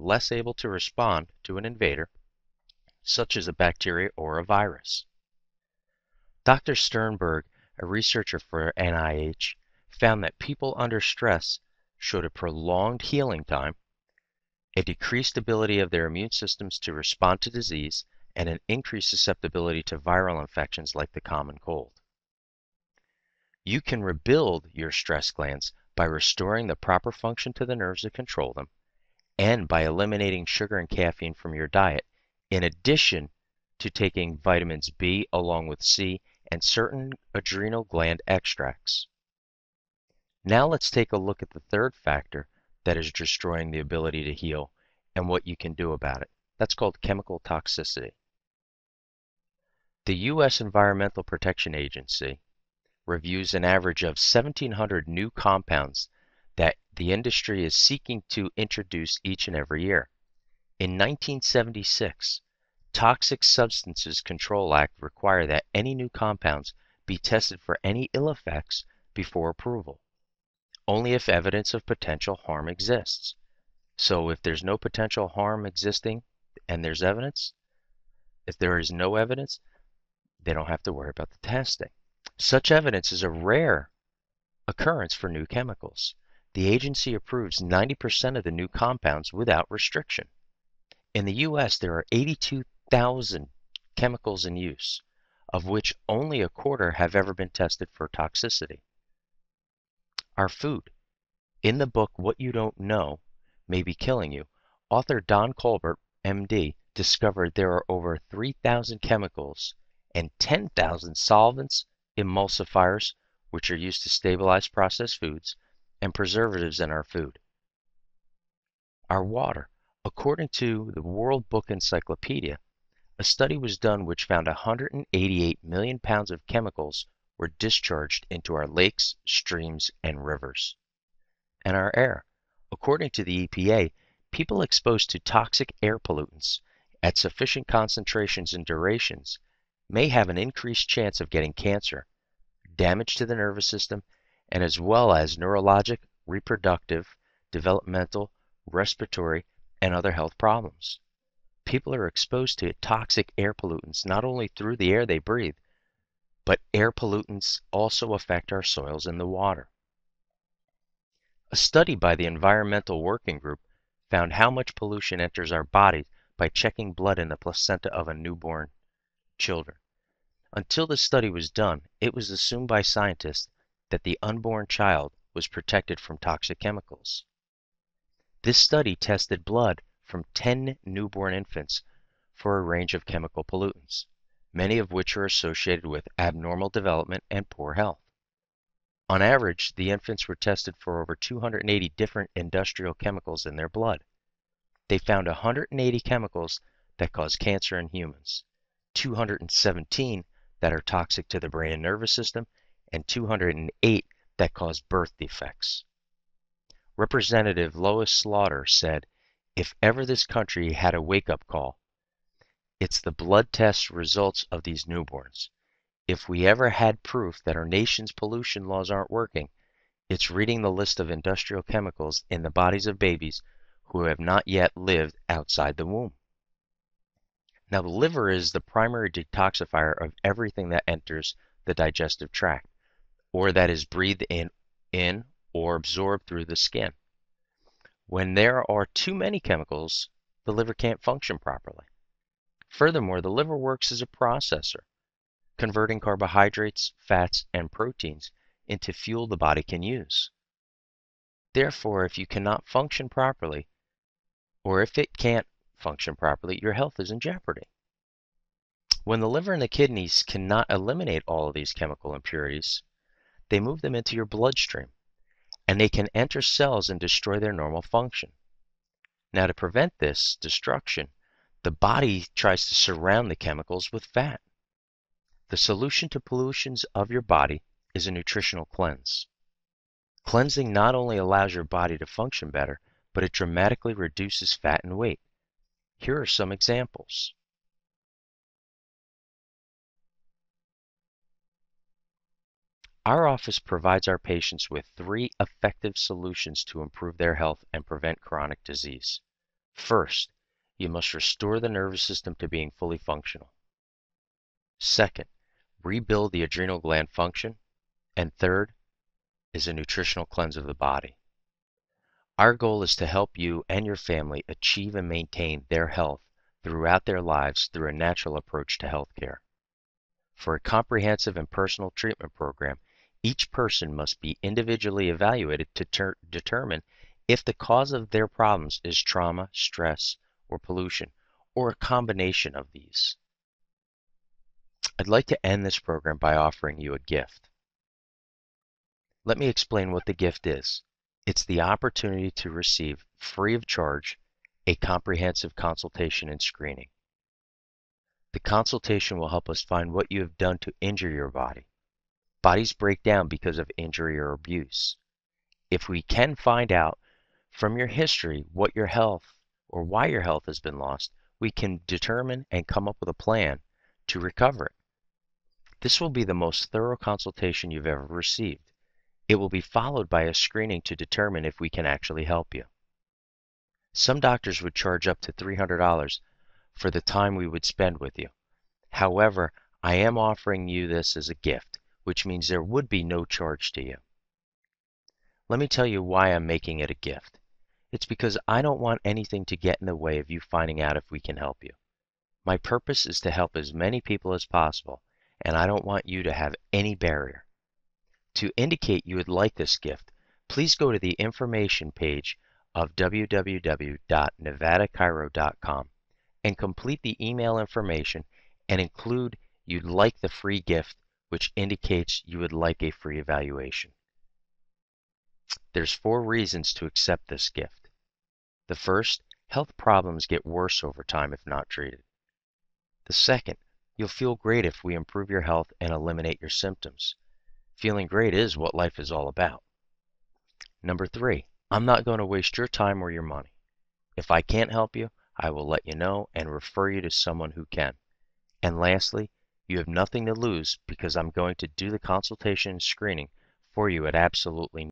less able to respond to an invader, such as a bacteria or a virus. Dr. Sternberg, a researcher for NIH, found that people under stress showed a prolonged healing time, a decreased ability of their immune systems to respond to disease, and an increased susceptibility to viral infections like the common cold. You can rebuild your stress glands by restoring the proper function to the nerves that control them, and by eliminating sugar and caffeine from your diet, in addition to taking vitamins B along with C and certain adrenal gland extracts. Now let's take a look at the third factor that is destroying the ability to heal and what you can do about it. That's called chemical toxicity. The U.S. Environmental Protection Agency reviews an average of 1,700 new compounds that the industry is seeking to introduce each and every year. In 1976, Toxic Substances Control Act required that any new compounds be tested for any ill effects before approval, only if evidence of potential harm exists. So if there's no potential harm existing and there's evidence, if there is no evidence, they don't have to worry about the testing. Such evidence is a rare occurrence for new chemicals. The agency approves 90% of the new compounds without restriction. In the U.S., there are 82,000 chemicals in use, of which only a quarter have ever been tested for toxicity. Our food. In the book What You Don't Know May Be Killing You, author Don Colbert, MD, discovered there are over 3,000 chemicals and 10,000 solvents, emulsifiers, which are used to stabilize processed foods, and preservatives in our food. Our water. According to the World Book Encyclopedia, a study was done which found 188 million pounds of chemicals were discharged into our lakes, streams, and rivers. And our air. According to the EPA, people exposed to toxic air pollutants at sufficient concentrations and durations may have an increased chance of getting cancer, damage to the nervous system, and as well as neurologic, reproductive, developmental, respiratory, and other health problems. People are exposed to toxic air pollutants not only through the air they breathe, but air pollutants also affect our soils and the water. A study by the Environmental Working Group found how much pollution enters our bodies by checking blood in the placenta of a newborn children. Until the study was done, it was assumed by scientists that the unborn child was protected from toxic chemicals. This study tested blood from 10 newborn infants for a range of chemical pollutants, many of which are associated with abnormal development and poor health. On average, the infants were tested for over 280 different industrial chemicals in their blood. They found 180 chemicals that cause cancer in humans, 217 that are toxic to the brain and nervous system, and 208 that cause birth defects. Representative Lois Slaughter said, "If ever this country had a wake-up call, it's the blood test results of these newborns. If we ever had proof that our nation's pollution laws aren't working, it's reading the list of industrial chemicals in the bodies of babies who have not yet lived outside the womb." Now, the liver is the primary detoxifier of everything that enters the digestive tract, or that is breathed in or absorbed through the skin. When there are too many chemicals, the liver can't function properly. Furthermore, the liver works as a processor, converting carbohydrates, fats, and proteins into fuel the body can use. Therefore, if you cannot function properly, or if it can't function properly, your health is in jeopardy. When the liver and the kidneys cannot eliminate all of these chemical impurities, they move them into your bloodstream, and they can enter cells and destroy their normal function. Now, to prevent this destruction, the body tries to surround the chemicals with fat. The solution to pollutions of your body is a nutritional cleanse. Cleansing not only allows your body to function better, but it dramatically reduces fat and weight. Here are some examples. Our office provides our patients with 3 effective solutions to improve their health and prevent chronic disease. First, you must restore the nervous system to being fully functional. Second, rebuild the adrenal gland function. And third is a nutritional cleanse of the body. Our goal is to help you and your family achieve and maintain their health throughout their lives through a natural approach to healthcare. For a comprehensive and personal treatment program, each person must be individually evaluated to determine if the cause of their problems is trauma, stress, or pollution, or a combination of these. I'd like to end this program by offering you a gift. Let me explain what the gift is. It's the opportunity to receive, free of charge, a comprehensive consultation and screening. The consultation will help us find what you have done to injure your body. Bodies break down because of injury or abuse. If we can find out from your history what your health or why your health has been lost, we can determine and come up with a plan to recover it. This will be the most thorough consultation you've ever received. It will be followed by a screening to determine if we can actually help you. Some doctors would charge up to $300 for the time we would spend with you. However, I am offering you this as a gift, which means there would be no charge to you. Let me tell you why I'm making it a gift. It's because I don't want anything to get in the way of you finding out if we can help you. My purpose is to help as many people as possible, and I don't want you to have any barrier. To indicate you would like this gift, please go to the information page of www.nevadachiro.com and complete the email information and include you'd like the free gift, which indicates you would like a free evaluation. There's 4 reasons to accept this gift. The first, health problems get worse over time if not treated. The second, you'll feel great if we improve your health and eliminate your symptoms. Feeling great is what life is all about. Number 3, I'm not going to waste your time or your money. If I can't help you, I will let you know and refer you to someone who can. And lastly, you have nothing to lose because I'm going to do the consultation and screening for you at absolutely